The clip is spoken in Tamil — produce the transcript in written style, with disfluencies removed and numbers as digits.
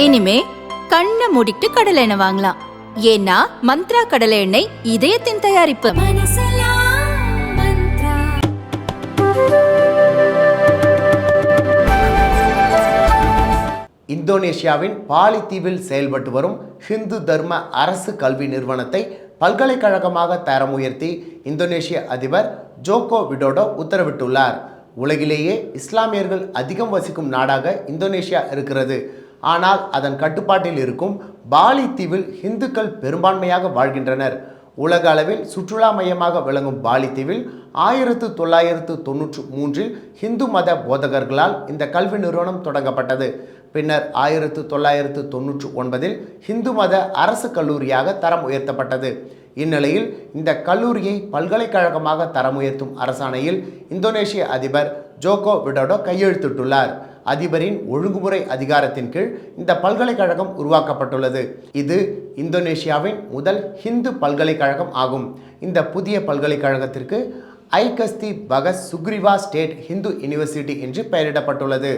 இனிமே கண்ணை மூடிட்டு கடலை எண்ணெய் வாங்கலாம். ஏன்னா மந்த்ரா கடலை எண்ணெய் இதயத்தின் தயாரிப்பு. இந்தோனேஷியாவின் பாலி தீவில் செயல்பட்டு வரும் ஹிந்து தர்ம அரசு கல்வி நிறுவனத்தை பல்கலைக்கழகமாக தரம் உயர்த்தி இந்தோனேஷிய அதிபர் ஜோகோ விடோடோ உத்தரவிட்டுள்ளார். உலகிலேயே இஸ்லாமியர்கள் அதிகம் வசிக்கும் நாடாக இந்தோனேஷியா இருக்கிறது. ஆனால் அதன் கட்டுப்பாட்டில் இருக்கும் பாலி தீவில் இந்துக்கள் பெரும்பான்மையாக வாழ்கின்றனர். உலக அளவில் சுற்றுலா மையமாக விளங்கும் பாலி தீவில் 1993 ஹிந்து மத போதகர்களால் இந்த கல்வி நிறுவனம் தொடங்கப்பட்டது. பின்னர் 1999 ஹிந்து மத அரசு கல்லூரியாக தரம் உயர்த்தப்பட்டது. இந்நிலையில் இந்த கல்லூரியை பல்கலைக்கழகமாக தரம் உயர்த்தும் அரசாணையில் இந்தோனேஷிய அதிபர் ஜோகோ விடோடோ கையெழுத்திட்டுள்ளார். அதிபரின் ஒழுங்குமுறை அதிகாரத்தின் கீழ் இந்த பல்கலைக்கழகம் உருவாக்கப்பட்டுள்ளது. இது இந்தோனேஷியாவின் முதல் ஹிந்து பல்கலைக்கழகம் ஆகும். இந்த புதிய பல்கலைக்கழகத்திற்கு ஐகஸ்தி பகஸ் சுக்ரீவா ஸ்டேட் ஹிந்து யூனிவர்சிட்டி என்று பெயரிடப்பட்டுள்ளது.